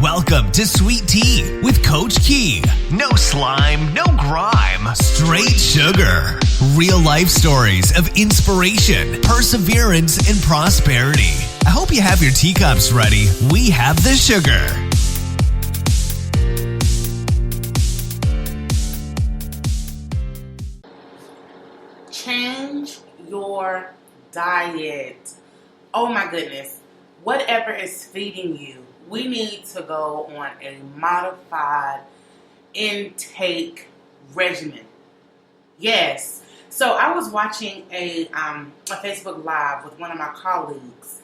Welcome to Sweet Tea with Coach Key. No slime, no grime, straight sugar. Real life stories of inspiration, perseverance, and prosperity. I hope you have your teacups ready. We have the sugar. Change your diet. Oh my goodness. Whatever is feeding you, we need to go on a modified intake regimen. Yes. So I was watching a Facebook Live with one of my colleagues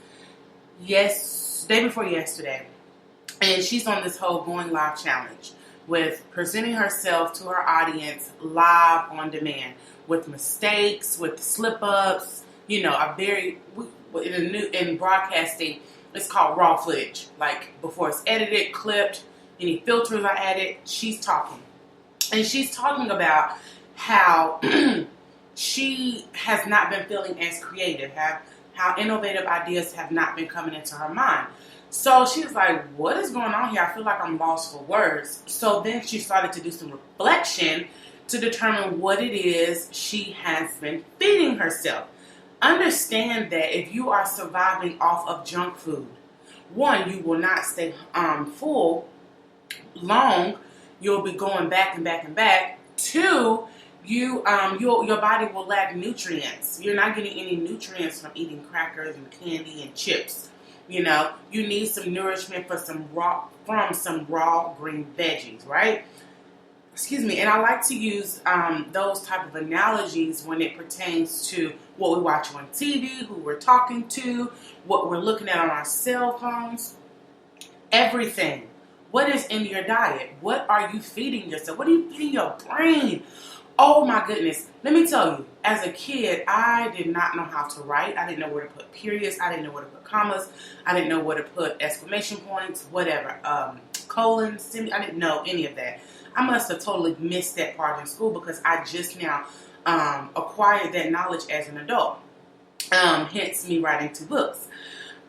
day before yesterday. And she's on this whole going live challenge with presenting herself to her audience live on demand with mistakes, with slip-ups, in broadcasting, it's called raw footage. Like before it's edited, clipped, any filters are added, she's talking. And she's talking about how she has not been feeling as creative, how innovative ideas have not been coming into her mind. So she was like, what is going on here? I feel like I'm lost for words. So then she started to do some reflection to determine what it is she has been feeding herself. Understand that if you are surviving off of junk food, one, you will not stay full long. You'll be going back and back and back. Two, your body will lack nutrients. You're not getting any nutrients from eating crackers and candy and chips. You need some nourishment from some raw green veggies, right? Excuse me. And I like to use those type of analogies when it pertains to what we watch on TV, who we're talking to, what we're looking at on our cell phones, everything. What is in your diet? What are you feeding yourself? What are you feeding your brain? Oh my goodness. Let me tell you, as a kid, I did not know how to write. I didn't know where to put periods. I didn't know where to put commas. I didn't know where to put exclamation points, whatever, colons, I didn't know any of that. I must have totally missed that part in school because I just now acquired that knowledge as an adult. Hence me writing 2 books.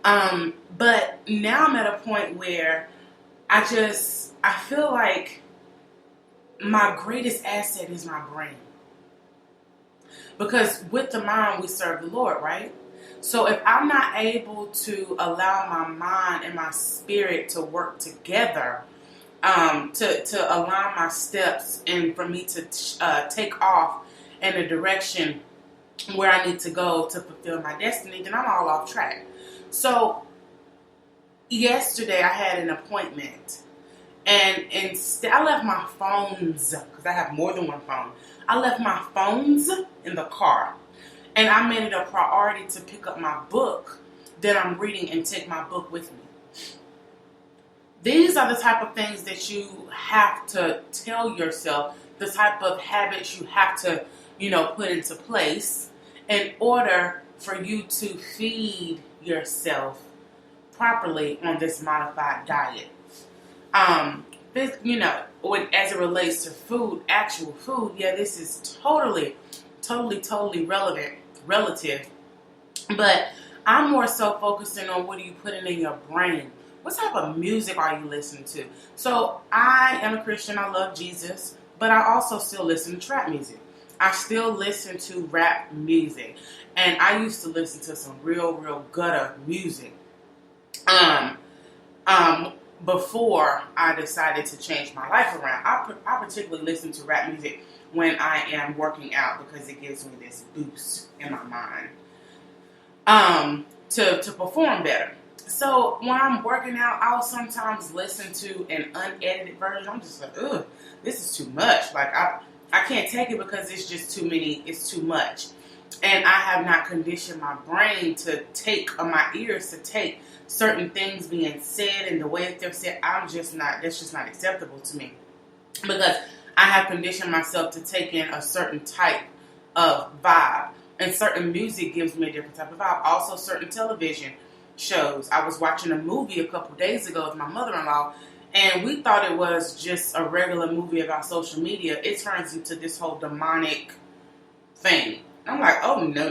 But now I'm at a point where I feel like my greatest asset is my brain. Because with the mind, we serve the Lord, right? So if I'm not able to allow my mind and my spirit to work together, to align my steps and for me to take off in a direction where I need to go to fulfill my destiny, then I'm all off track. So yesterday I had an appointment, and instead I left my phones, because I have more than one phone. I left my phones in the car, and I made it a priority to pick up my book that I'm reading and take my book with me. These are the type of things that you have to tell yourself, the type of habits you have to, put into place in order for you to feed yourself properly on this modified diet. As it relates to food, actual food, this is totally relative. But I'm more so focusing on what are you putting in your brain. What type of music are you listening to? So I am a Christian. I love Jesus, but I also still listen to trap music. I still listen to rap music, and I used to listen to some real gutter music. Before I decided to change my life around, I particularly listen to rap music when I am working out because it gives me this boost in my mind to perform better. So when I'm working out, I'll sometimes listen to an unedited version. I'm just like, ugh, this is too much. Like I can't take it because it's just too many. It's too much, and I have not conditioned my brain to take, or my ears to take certain things being said and the way that they're said. That's just not acceptable to me because I have conditioned myself to take in a certain type of vibe, and certain music gives me a different type of vibe. Also, certain television shows. I was watching a movie a couple days ago with my mother-in-law, and we thought it was just a regular movie about social media. It turns into this whole demonic thing. I'm like, oh, no.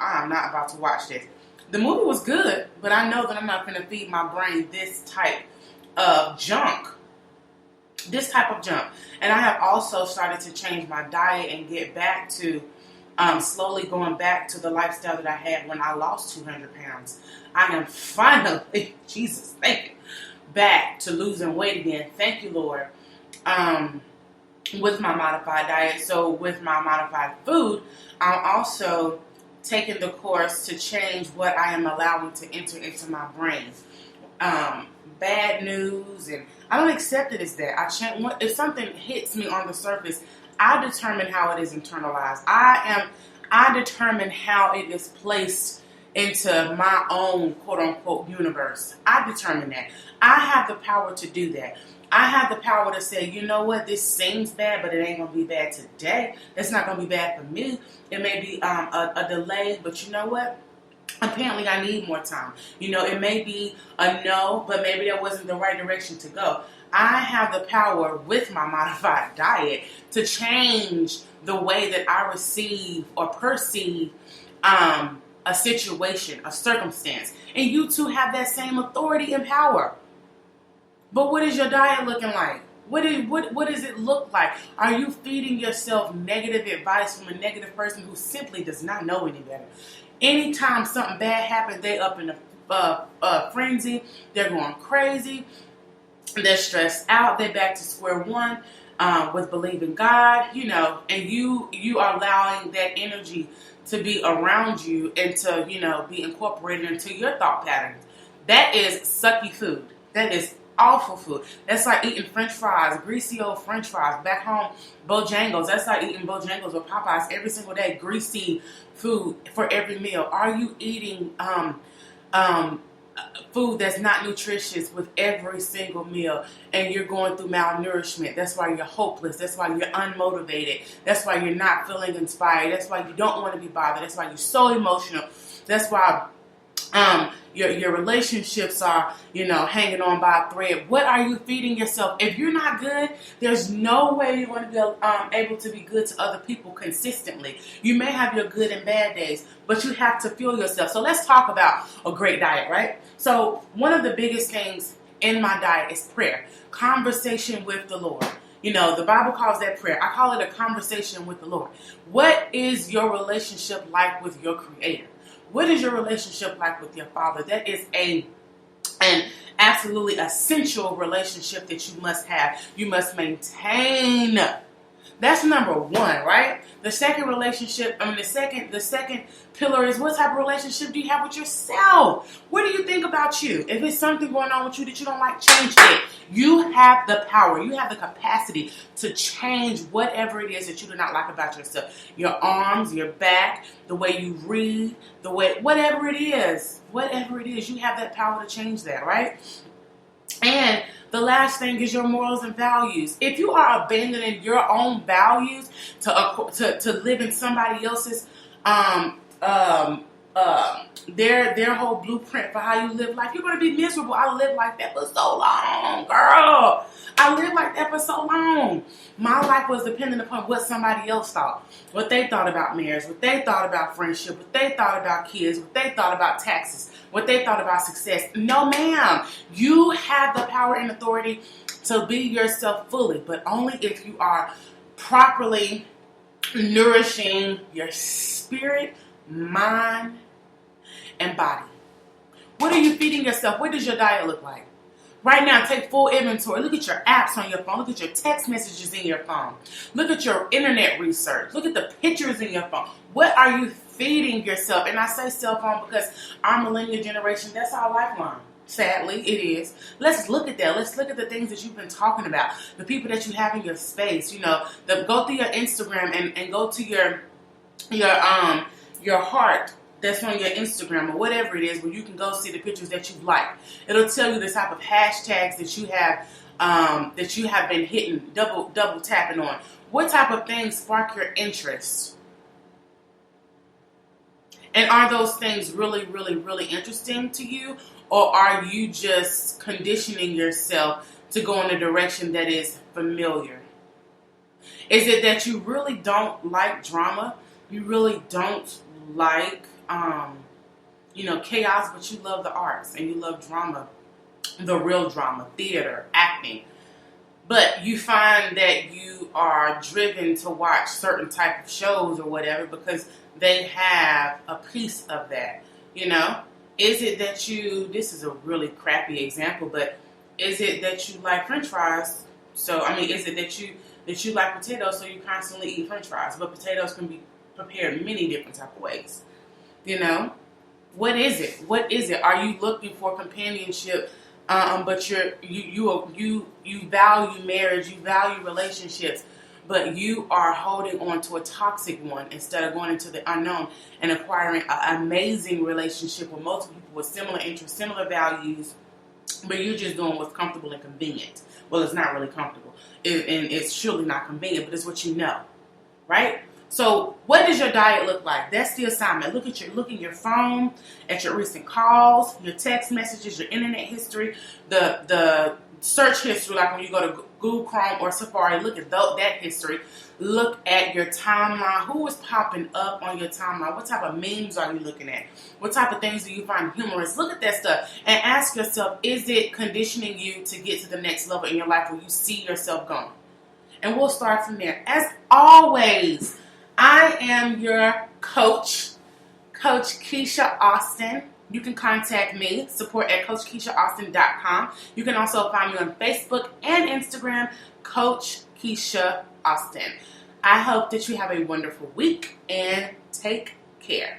I'm not about to watch this. The movie was good, but I know that I'm not going to feed my brain this type of junk. This type of junk. And I have also started to change my diet and get back to slowly going back to the lifestyle that I had when I lost 200 pounds. I am finally, Jesus, thank you, back to losing weight again. Thank you, Lord. With my modified diet. So with my modified food, I'm also taking the course to change what I am allowing to enter into my brain. Bad news, and I don't accept it as that. If something hits me on the surface, I determine how it is internalized. I determine how it is placed into my own quote unquote universe. I determine that. I have the power to do that. I have the power to say, you know what, this seems bad, but it ain't going to be bad today. It's not going to be bad for me. It may be a delay, but you know what? Apparently I need more time. You know, it may be a no, but maybe that wasn't the right direction to go. I have the power with my modified diet to change the way that I receive or perceive a situation, a circumstance. And you too have that same authority and power. But what is your diet looking like? What does it look like? Are you feeding yourself negative advice from a negative person who simply does not know any better? Anytime something bad happens, they up in a frenzy. They're going crazy. They're stressed out. They're back to square one with believing God, you know, and you are allowing that energy to be around you and to, you know, be incorporated into your thought patterns. That is sucky food. That is awful food. That's like eating French fries, greasy old French fries. Back home, Bojangles. That's like eating Bojangles or Popeyes every single day. Greasy food for every meal. Are you eating food that's not nutritious with every single meal, and you're going through malnourishment? That's why you're hopeless. That's why you're unmotivated. That's why you're not feeling inspired. That's why you don't want to be bothered. That's why you're so emotional. That's why your relationships are, you know, hanging on by a thread. What are you feeding yourself? If you're not good, there's no way you're going to be able to be good to other people consistently. You may have your good and bad days, but you have to fuel yourself. So let's talk about a great diet, right? So one of the biggest things in my diet is prayer, conversation with the Lord. You know, the Bible calls that prayer. I call it a conversation with the Lord. What is your relationship like with your Creator? What is your relationship like with your Father? That is an absolutely essential relationship that you must have. You must maintain. That's number one, right? The second relationship, the second pillar is, what type of relationship do you have with yourself? What do you think about you? If there's something going on with you that you don't like, change it. You have the power. You have the capacity to change whatever it is that you do not like about yourself. Your arms, your back, the way you read, whatever it is, you have that power to change that, right? And the last thing is your morals and values. If you are abandoning your own values to live in somebody else's their whole blueprint for how you live life, you're going to be miserable. I lived like that for so long, girl. I lived like that for so long. My life was dependent upon what somebody else thought. What they thought about marriage, what they thought about friendship, what they thought about kids, what they thought about taxes, what they thought about success. No, ma'am. You have the power and authority to be yourself fully, but only if you are properly nourishing your spirit, mind, and body. What are you feeding yourself? What does your diet look like? Right now, take full inventory. Look at your apps on your phone. Look at your text messages in your phone. Look at your internet research. Look at the pictures in your phone. What are you feeding yourself? And I say cell phone because our millennial generation, that's our lifeline. Sadly, it is. Let's look at that. Let's look at the things that you've been talking about. The people that you have in your space. You know, go through your Instagram and go to your heart that's on your Instagram or whatever it is, where you can go see the pictures that you like. It'll tell you the type of hashtags that you have been hitting, double tapping on. What type of things spark your interest? And are those things really, really, really interesting to you? Or are you just conditioning yourself to go in a direction that is familiar? Is it that you really don't like drama? You really don't like chaos, but you love the arts and you love drama the real drama, theater, acting. But you find that you are driven to watch certain type of shows or whatever because they have a piece of that, you know? Is it that you, this is a really crappy example, but is it that you like French fries? So, I mean, is it that you like potatoes, so you constantly eat French fries? But potatoes can be prepared many different type of ways, you know? What is it? What is it? Are you looking for companionship, but you value marriage, you value relationships, but you are holding on to a toxic one instead of going into the unknown and acquiring an amazing relationship with multiple people with similar interests, similar values, but you're just doing what's comfortable and convenient. Well, it's not really comfortable, and it's surely not convenient, but it's what you know, right? So, what does your diet look like? That's the assignment. Look in your phone, at your recent calls, your text messages, your internet history, the search history, like when you go to Google Chrome or Safari, look at that history. Look at your timeline. Who is popping up on your timeline? What type of memes are you looking at? What type of things do you find humorous? Look at that stuff and ask yourself, is it conditioning you to get to the next level in your life where you see yourself going? And we'll start from there. As always, I am your coach, Coach Keisha Austin. You can contact me, support at CoachKeishaAustin.com. You can also find me on Facebook and Instagram, Coach Keisha Austin. I hope that you have a wonderful week and take care.